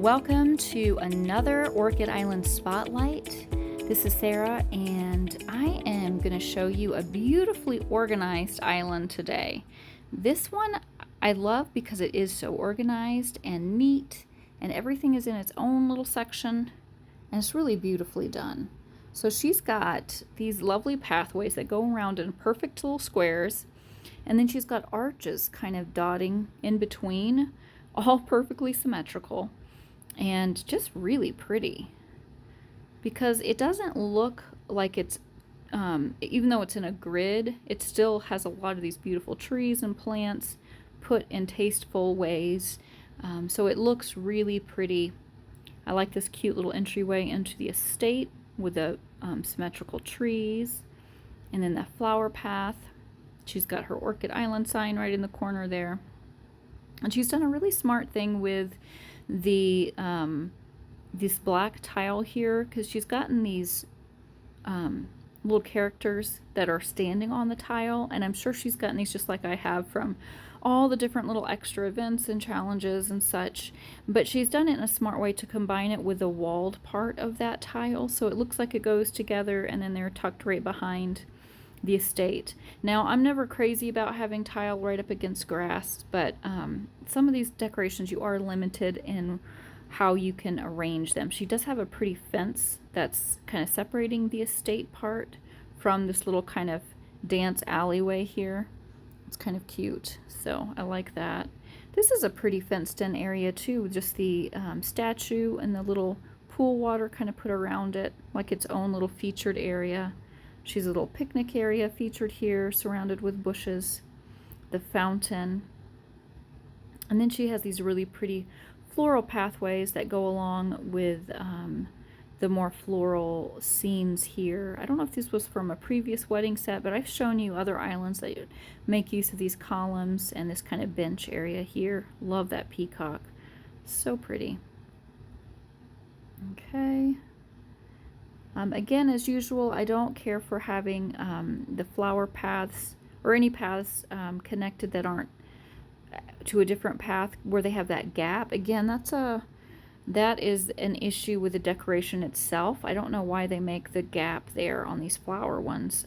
Welcome to another Orchid Island Spotlight. This is Sarah, and I am going to show you a beautifully organized island today. This one I love because it is so organized and neat, and everything is in its own little section, and it's really beautifully done. So she's got these lovely pathways that go around in perfect little squares, and then she's got arches kind of dotting in between, all perfectly symmetrical and just really pretty because it doesn't look like it's even though it's in a grid, it still has a lot of these beautiful trees and plants put in tasteful ways, so it looks really pretty. I like this cute little entryway into the estate with the symmetrical trees, and then that flower path. She's got her Orchid Island sign right in the corner there, and she's done a really smart thing with the this black tile here, because she's gotten these little characters that are standing on the tile, and I'm sure she's gotten these just like I have from all the different little extra events and challenges and such, but she's done it in a smart way to combine it with the walled part of that tile, so it looks like it goes together, and then they're tucked right behind the estate. Now, I'm never crazy about having tile right up against grass, but some of these decorations you are limited in how you can arrange them. She does have a pretty fence that's kind of separating the estate part from this little kind of dance alleyway here. It's kind of cute, so I like that. This is a pretty fenced in area too, with just the statue and the little pool water kind of put around it like its own little featured area. She's a little picnic area featured here, surrounded with bushes, the fountain, and then she has these really pretty floral pathways that go along with the more floral scenes here. I don't know if this was from a previous wedding set, but I've shown you other islands that make use of these columns and this kind of bench area here. Love that peacock. So pretty. Okay. Again, as usual, I don't care for having the flower paths or any paths connected that aren't to a different path where they have that gap. Again, that is an issue with the decoration itself. I don't know why they make the gap there on these flower ones.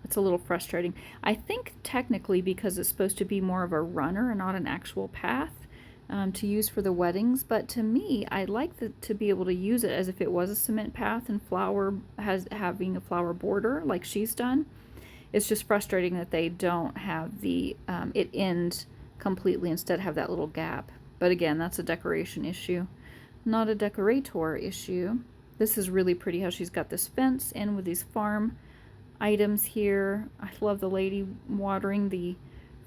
It's a little frustrating. I think technically because it's supposed to be more of a runner and not an actual path to use for the weddings, but to me, I like to be able to use it as if it was a cement path and having a flower border like she's done. It's just frustrating that they don't have the it end completely, instead have that little gap. But again, that's a decoration issue, not a decorator issue. This is really pretty how she's got this fence in with these farm items here. I love the lady watering the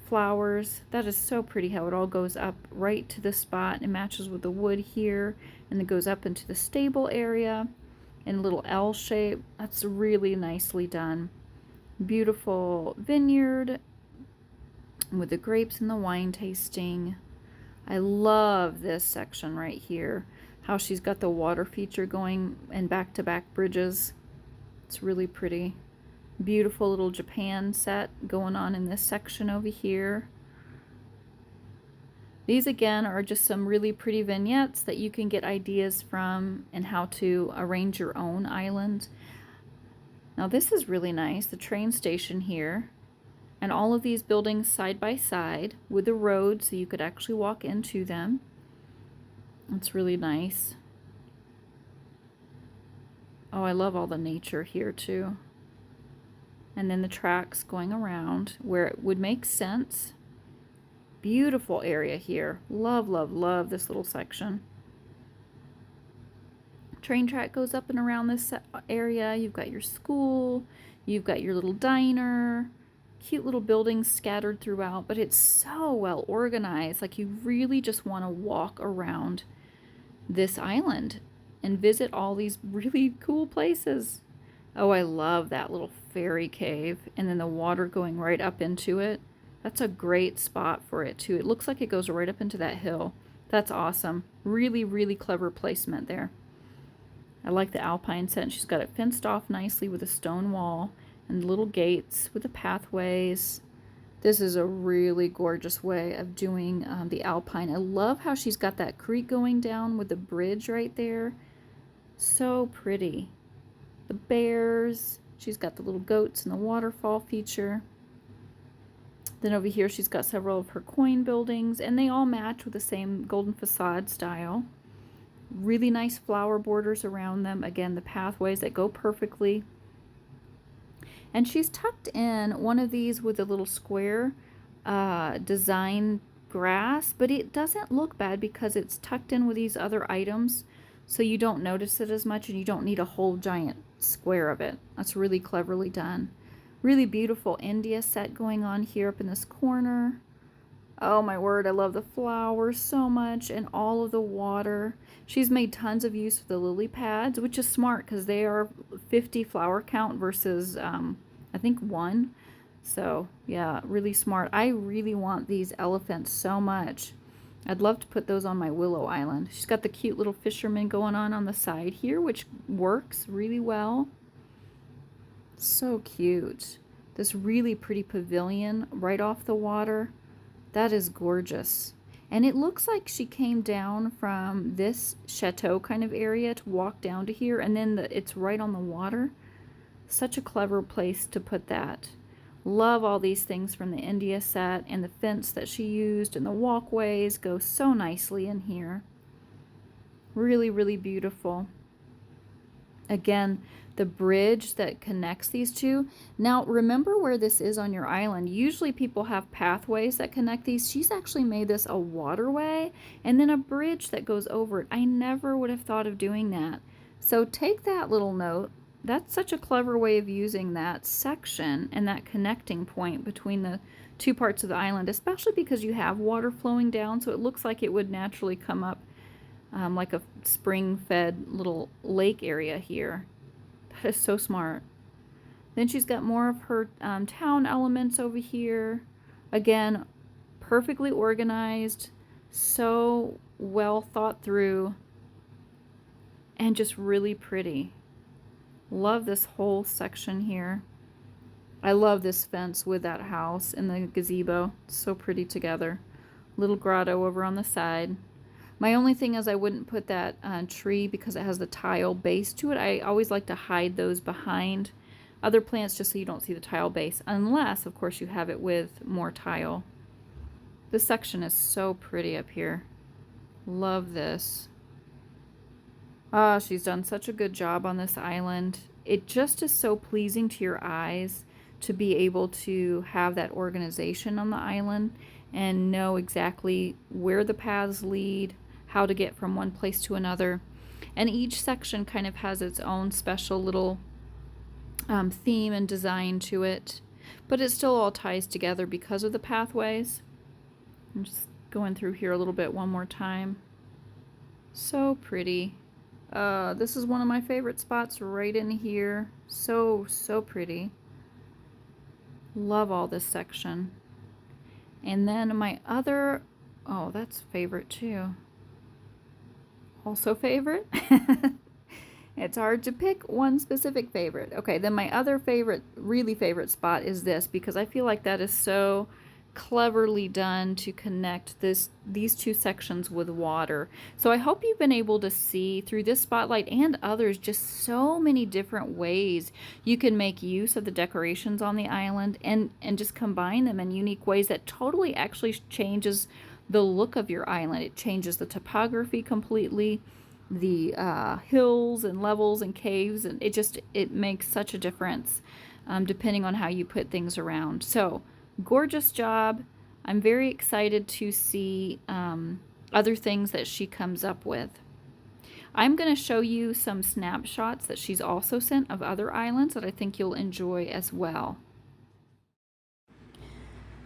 flowers. That is so pretty how it all goes up right to the spot and matches with the wood here, and it goes up into the stable area in a little L shape. That's really nicely done. Beautiful vineyard with the grapes and the wine tasting. I love this section right here, how she's got the water feature going and back-to-back bridges. It's really pretty. Beautiful little Japan set going on in this section over here. These again are just some really pretty vignettes that you can get ideas from and how to arrange your own island. Now this is really nice, the train station here, and all of these buildings side by side with the road so you could actually walk into them. It's really nice. Oh, I love all the nature here too. And then the tracks going around where it would make sense. Beautiful area here. Love, love, love this little section. Train track goes up and around this area. You've got your school, you've got your little diner, cute little buildings scattered throughout, but it's so well organized. Like, you really just want to walk around this island and visit all these really cool places. Oh, I love that little fairy cave, and then the water going right up into it. That's a great spot for it too. It looks like it goes right up into that hill. That's awesome. Really, really clever placement there. I like the alpine set, and she's got it fenced off nicely with a stone wall and little gates with the pathways. This is a really gorgeous way of doing the alpine. I love how she's got that creek going down with the bridge right there. So pretty. The bears. She's got the little goats and the waterfall feature. Then over here she's got several of her coin buildings, and they all match with the same golden facade style. Really nice flower borders around them. Again, the pathways that go perfectly. And she's tucked in one of these with a little square design grass, but it doesn't look bad because it's tucked in with these other items, so you don't notice it as much and you don't need a whole giant square of it. That's really cleverly done. Really beautiful India set going on here up in this corner. Oh my word, I love the flowers so much and all of the water. She's made tons of use of the lily pads, which is smart because they are 50 flower count versus I think 1. So yeah, really smart. I really want these elephants so much. I'd love to put those on my willow island. She's got the cute little fisherman going on the side here, which works really well. So cute. This really pretty pavilion right off the water. That is gorgeous. And it looks like she came down from this chateau kind of area to walk down to here, and then it's right on the water. Such a clever place to put that. Love all these things from the India set, and the fence that she used and the walkways go so nicely in here. Really, really beautiful. Again, the bridge that connects these two. Now, remember where this is on your island. Usually people have pathways that connect these. She's actually made this a waterway and then a bridge that goes over it. I never would have thought of doing that. So take that little note. That's such a clever way of using that section and that connecting point between the two parts of the island, especially because you have water flowing down, so it looks like it would naturally come up like a spring-fed little lake area here. That is so smart. Then she's got more of her town elements over here. Again, perfectly organized, so well thought through, and just really pretty. Love this whole section here. I love this fence with that house and the gazebo. So pretty together. Little grotto over on the side. My only thing is I wouldn't put that tree because it has the tile base to it. I always like to hide those behind other plants just so you don't see the tile base, unless, of course, you have it with more tile. This section is so pretty up here. Love this. Ah, she's done such a good job on this island. It just is so pleasing to your eyes to be able to have that organization on the island and know exactly where the paths lead, how to get from one place to another. And each section kind of has its own special little theme and design to it, but it still all ties together because of the pathways. I'm just going through here a little bit one more time. So pretty. This is one of my favorite spots right in here. So pretty. Love all this section. And then my other, oh, that's favorite too. Also favorite. It's hard to pick one specific favorite. Okay, then my other favorite, really favorite spot is this, because I feel like that is so cleverly done to connect these two sections with water. So I hope you've been able to see through this spotlight and others just so many different ways you can make use of the decorations on the island and just combine them in unique ways that totally actually changes the look of your island. It changes the topography completely, the hills and levels and caves, and it makes such a difference depending on how you put things around. So gorgeous job. I'm very excited to see other things that she comes up with. I'm going to show you some snapshots that she's also sent of other islands that I think you'll enjoy as well.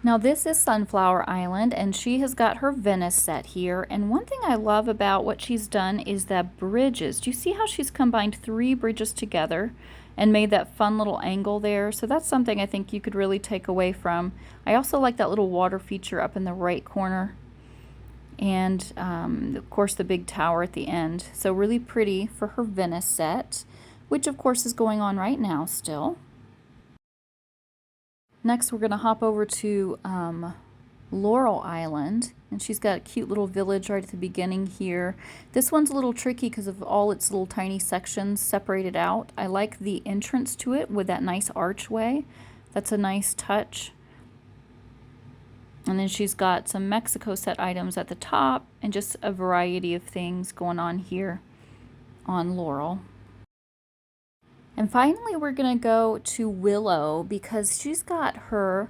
Now this is Sunflower Island, and she has got her Venice set here. And one thing I love about what she's done is the bridges. Do you see how she's combined 3 bridges together and made that fun little angle there? So that's something I think you could really take away from. I also like that little water feature up in the right corner. And of course the big tower at the end. So really pretty for her Venice set, which of course is going on right now still. Next, we're going to hop over to Laurel Island, and she's got a cute little village right at the beginning here. This one's a little tricky because of all its little tiny sections separated out. I like the entrance to it with that nice archway. That's a nice touch. And then she's got some Mexico set items at the top and just a variety of things going on here on Laurel. And finally, we're going to go to Willow because she's got her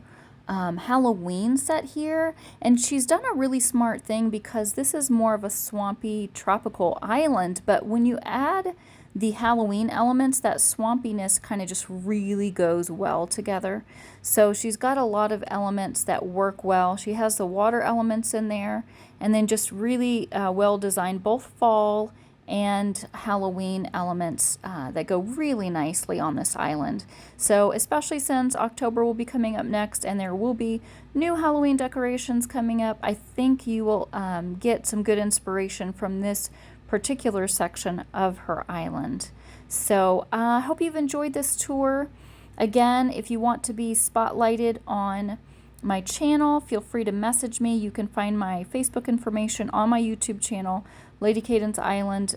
Halloween set here, and she's done a really smart thing because this is more of a swampy tropical island, but when you add the Halloween elements, that swampiness kind of just really goes well together. So she's got a lot of elements that work well. She has the water elements in there, and then just really well designed both fall and Halloween elements that go really nicely on this island. So especially since October will be coming up next and there will be new Halloween decorations coming up, I think you will get some good inspiration from this particular section of her island. So I hope you've enjoyed this tour. Again, if you want to be spotlighted on my channel, feel free to message me. You can find my Facebook information on my YouTube channel, Lady Cadence Island.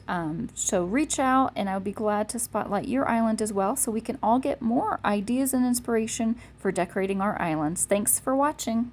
So reach out and I'll be glad to spotlight your island as well so we can all get more ideas and inspiration for decorating our islands. Thanks for watching.